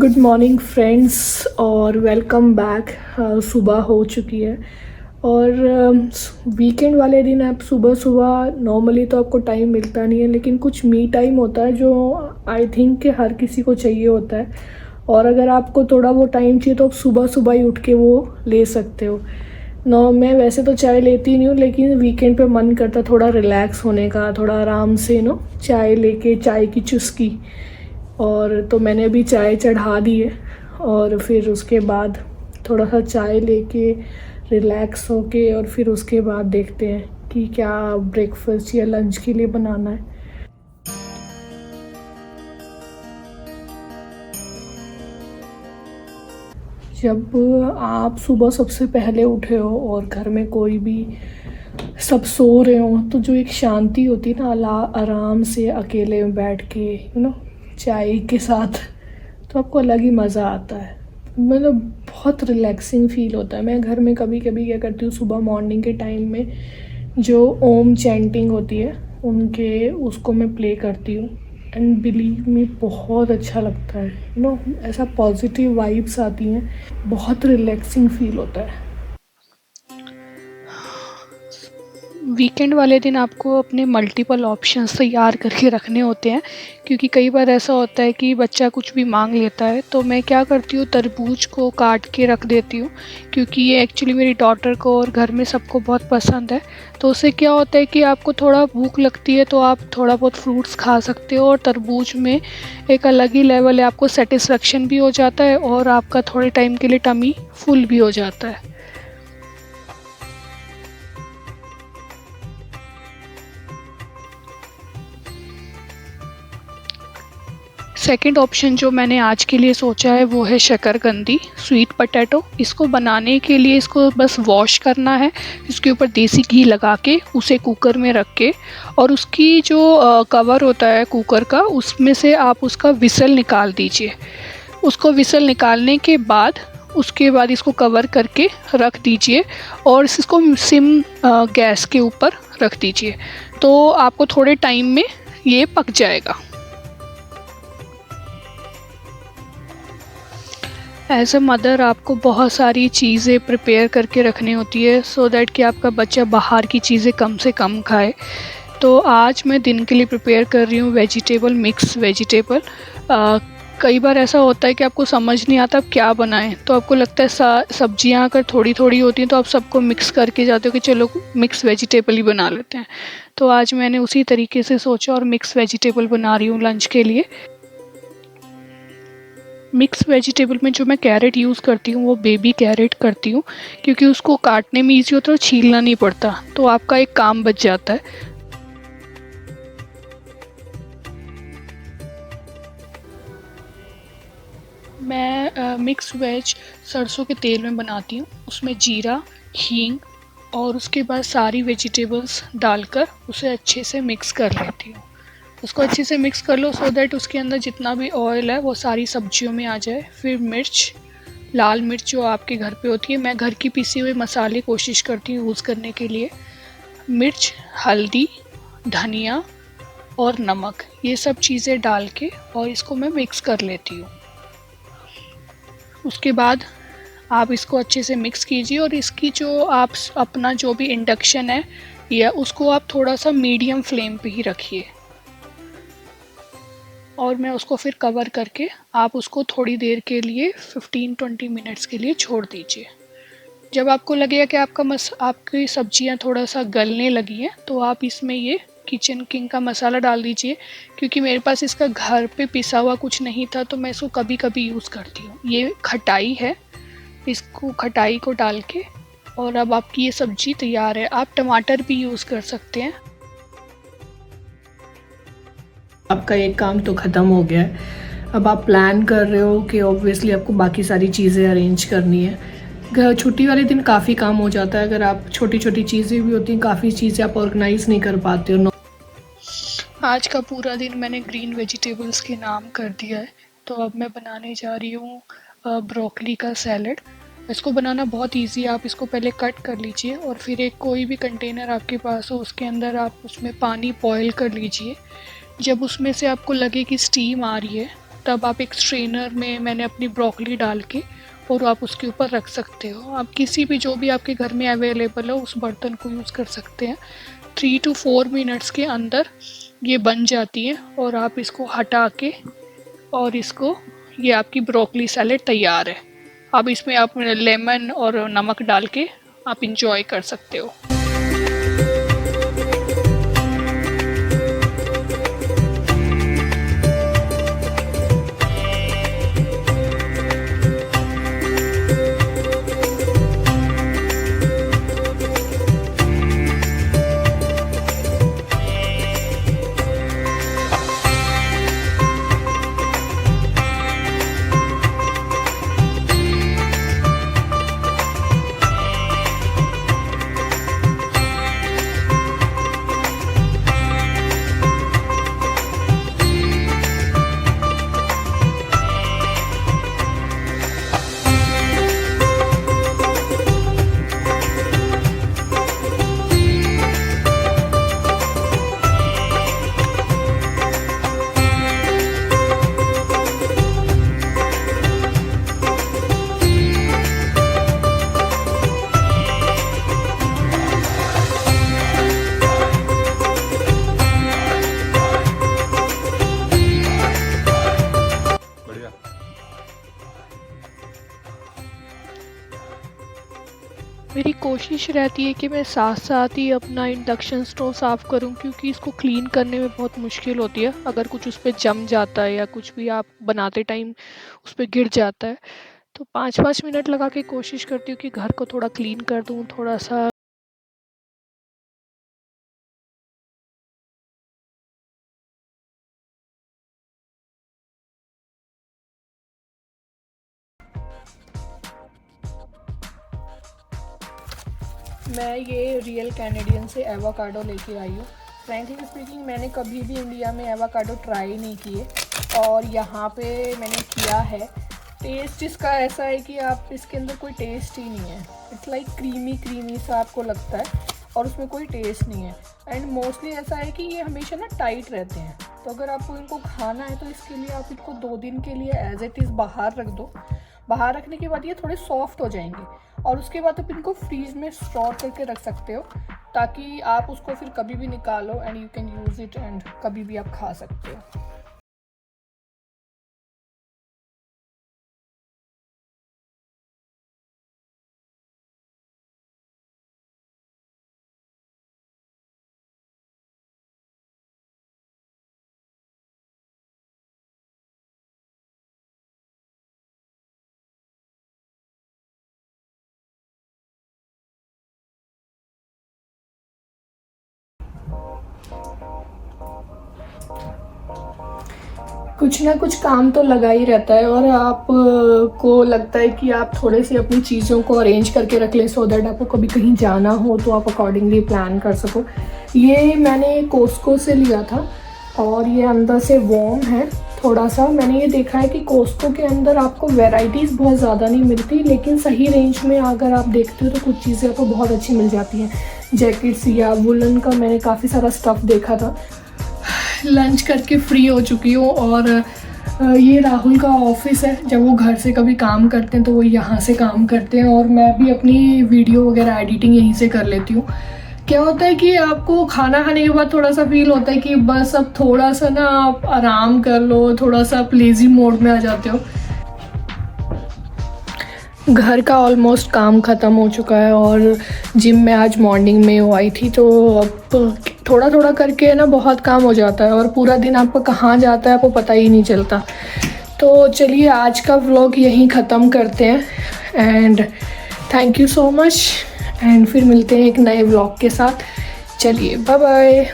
Good morning friends और welcome back. सुबह हो चुकी है और वीकेंड वाले दिन आप सुबह सुबह नॉर्मली तो आपको टाइम मिलता नहीं है, लेकिन कुछ मी टाइम होता है जो आई थिंक कि हर किसी को चाहिए होता है। और अगर आपको थोड़ा वो टाइम चाहिए तो आप सुबह सुबह ही उठ के वो ले सकते हो। मैं वैसे तो चाय लेती नहीं हूँ, लेकिन वीकेंड पे मन करता थोड़ा रिलैक्स होने का, थोड़ा आराम से चाय लेके चाय की चुस्की। और तो मैंने अभी चाय चढ़ा दी है और फिर उसके बाद थोड़ा सा चाय लेके रिलैक्स होके और फिर उसके बाद देखते हैं कि क्या ब्रेकफास्ट या लंच के लिए बनाना है। जब आप सुबह सबसे पहले उठे हो और घर में कोई भी सब सो रहे हो तो जो एक शांति होती है ना, आराम से अकेले में बैठ के चाय के साथ, तो आपको अलग ही मज़ा आता है। मतलब बहुत रिलैक्सिंग फील होता है। मैं घर में कभी कभी क्या करती हूँ, सुबह मॉर्निंग के टाइम में जो ओम चैंटिंग होती है उनके उसको मैं प्ले करती हूँ एंड बिलीव मी बहुत अच्छा लगता है। ऐसा पॉजिटिव वाइब्स आती हैं, बहुत रिलैक्सिंग फील होता है। वीकेंड वाले दिन आपको अपने मल्टीपल ऑप्शंस तैयार करके रखने होते हैं, क्योंकि कई बार ऐसा होता है कि बच्चा कुछ भी मांग लेता है। तो मैं क्या करती हूँ, तरबूज को काट के रख देती हूँ, क्योंकि ये एक्चुअली मेरी डॉटर को और घर में सबको बहुत पसंद है। तो उससे क्या होता है कि आपको थोड़ा भूख लगती है तो आप थोड़ा बहुत फ्रूट्स खा सकते हो, और तरबूज में एक अलग ही लेवल है, आपको सेटिस्फेक्शन भी हो जाता है और आपका थोड़े टाइम के लिए टमी फुल भी हो जाता है। सेकंड ऑप्शन जो मैंने आज के लिए सोचा है वो है शकरकंदी, स्वीट पोटैटो। इसको बनाने के लिए इसको बस वॉश करना है, इसके ऊपर देसी घी लगा के उसे कुकर में रख के, और उसकी जो कवर होता है कुकर का, उसमें से आप उसका विसल निकाल दीजिए। उसको विसल निकालने के बाद उसके बाद इसको कवर करके रख दीजिए और इसको सिम गैस के ऊपर रख दीजिए। तो आपको थोड़े टाइम में ये पक जाएगा। एज अ मदर आपको बहुत सारी चीज़ें प्रिपेयर करके रखनी होती है, सो दैट कि आपका बच्चा बाहर की चीज़ें कम से कम खाए। तो आज मैं दिन के लिए प्रिपेयर कर रही हूँ वेजिटेबल, मिक्स वेजिटेबल। कई बार ऐसा होता है कि आपको समझ नहीं आता आप क्या बनाएं, तो आपको लगता है सब्जियां अगर थोड़ी थोड़ी होती हैं तो आप सबको मिक्स करके जाते हो कि चलो मिक्स वेजिटेबल ही बना लेते हैं। तो आज मैंने उसी तरीके से सोचा और मिक्स वेजिटेबल बना रही हूँ लंच के लिए। मिक्स वेजिटेबल में जो मैं कैरेट यूज़ करती हूँ वो बेबी कैरेट करती हूँ, क्योंकि उसको काटने में ईजी होता है और छीलना नहीं पड़ता, तो आपका एक काम बच जाता है। मैं मिक्स वेज सरसों के तेल में बनाती हूँ। उसमें जीरा, हींग और उसके बाद सारी वेजिटेबल्स डालकर उसे अच्छे से मिक्स कर लेती हूँ। उसको अच्छे से मिक्स कर लो, सो दैट उसके अंदर जितना भी ऑयल है वो सारी सब्जियों में आ जाए। फिर मिर्च, लाल मिर्च जो आपके घर पे होती है, मैं घर की पीसी हुए मसाले कोशिश करती हूँ यूज़ करने के लिए। मिर्च, हल्दी, धनिया और नमक, ये सब चीज़ें डाल के और इसको मैं मिक्स कर लेती हूँ। उसके बाद आप इसको अच्छे से मिक्स कीजिए और इसकी जो आप अपना जो भी इंडक्शन है या उसको आप थोड़ा सा मीडियम फ्लेम पे ही रखिए, और मैं उसको फिर कवर करके आप उसको थोड़ी देर के लिए 15-20 मिनट्स के लिए छोड़ दीजिए। जब आपको लगेगा कि आपकी सब्जियां थोड़ा सा गलने लगी हैं तो आप इसमें ये किचन किंग का मसाला डाल दीजिए, क्योंकि मेरे पास इसका घर पे पिसा हुआ कुछ नहीं था तो मैं इसको कभी कभी यूज़ करती हूँ। ये खटाई है, इसको खटाई को डाल के और अब आपकी ये सब्जी तैयार है। आप टमाटर भी यूज़ कर सकते हैं। आपका एक काम तो ख़त्म हो गया है। अब आप प्लान कर रहे हो कि ऑब्वियसली आपको बाकी सारी चीज़ें अरेंज करनी है। छुट्टी वाले दिन काफ़ी काम हो जाता है, अगर आप छोटी छोटी चीज़ें भी होती हैं, काफ़ी चीज़ें आप ऑर्गेनाइज नहीं कर पाते हो। आज का पूरा दिन मैंने ग्रीन वेजिटेबल्स के नाम कर दिया है। तो अब मैं बनाने जा रही हूँ ब्रोकली का सैलड। इसको बनाना बहुत इजी है। आप इसको पहले कट कर लीजिए और फिर एक कोई भी कंटेनर आपके पास हो उसके अंदर आप उसमें पानी बॉयल कर लीजिए। जब उसमें से आपको लगे कि स्टीम आ रही है तब आप एक स्ट्रेनर में मैंने अपनी ब्रोकली डाल के और आप उसके ऊपर रख सकते हो। आप किसी भी जो भी आपके घर में अवेलेबल हो उस बर्तन को यूज़ कर सकते हैं। 3 to 4 मिनट्स के अंदर ये बन जाती है और आप इसको हटा के और इसको ये आपकी ब्रोकली सैलेड तैयार है। अब इसमें आप लेमन और नमक डाल के आप इंजॉय कर सकते हो। मेरी कोशिश रहती है कि मैं साथ साथ ही अपना इंडक्शन स्टोव साफ़ करूं, क्योंकि इसको क्लीन करने में बहुत मुश्किल होती है। अगर कुछ उस पर जम जाता है या कुछ भी आप बनाते टाइम उस पर गिर जाता है, तो 5-5 मिनट लगा के कोशिश करती हूँ कि घर को थोड़ा क्लीन कर दूँ, थोड़ा सा। मैं ये रियल कैनेडियन से एवोकाडो लेके आई हूँ। फ्रैंकली स्पीकिंग मैंने कभी भी इंडिया में एवोकाडो ट्राई नहीं किए और यहाँ पे मैंने किया है। टेस्ट इसका ऐसा है कि आप इसके अंदर कोई टेस्ट ही नहीं है। इट्स लाइक क्रीमी सा आपको लगता है और उसमें कोई टेस्ट नहीं है। एंड मोस्टली ऐसा है कि ये हमेशा ना टाइट रहते हैं, तो अगर आपको इनको खाना है तो इसके लिए आप इनको 2 दिन के लिए एज इट इज़ बाहर रख दो। बाहर रखने के बाद ये थोड़े सॉफ्ट हो जाएंगे और उसके बाद आप इनको फ्रीज में स्टोर करके रख सकते हो, ताकि आप उसको फिर कभी भी निकालो and you can use it and कभी भी आप खा सकते हो। कुछ ना कुछ काम तो लगा ही रहता है और आप को लगता है कि आप थोड़े से अपनी चीज़ों को अरेंज करके रख लें सो दैट आपको कभी कहीं जाना हो तो आप अकॉर्डिंगली प्लान कर सको। ये मैंने कोस्को से लिया था और ये अंदर से वार्म है थोड़ा सा। मैंने ये देखा है कि कोस्को के अंदर आपको वैरायटीज़ बहुत ज़्यादा नहीं मिलती, लेकिन सही रेंज में अगर आप देखते हो तो कुछ चीज़ें आपको बहुत अच्छी मिल जाती हैं। जैकेट्स या वुलन का मैंने काफ़ी सारा स्टफ़ देखा था। लंच करके फ्री हो चुकी हूँ और ये राहुल का ऑफिस है। जब वो घर से कभी काम करते हैं तो वो यहाँ से काम करते हैं और मैं भी अपनी वीडियो वगैरह एडिटिंग यहीं से कर लेती हूँ। क्या होता है कि आपको खाना खाने के बाद थोड़ा सा फील होता है कि बस अब थोड़ा सा ना आप आराम कर लो, थोड़ा सा आप लेज़ी मोड में आ जाते हो। घर का ऑलमोस्ट काम ख़त्म हो चुका है और जिम में आज मॉर्निंग में वो आई थी, तो अब थोड़ा थोड़ा करके ना बहुत काम हो जाता है और पूरा दिन आपका कहाँ जाता है आपको पता ही नहीं चलता। तो चलिए आज का व्लॉग यहीं ख़त्म करते हैं and thank you so much and फिर मिलते हैं एक नए व्लॉग के साथ। चलिए बाय बाय।